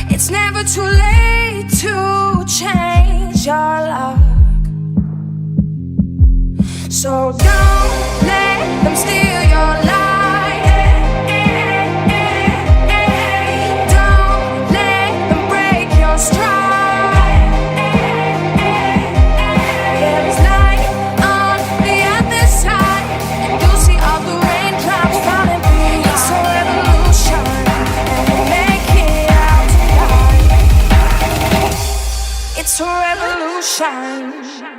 It's never too late to change your luck. So don't let them steal your light. Don't let them break your stride. There is light on the other side, and you'll see all the raindrops falling through. It's a revolution, and we'll make it out tonight. It's a revolution.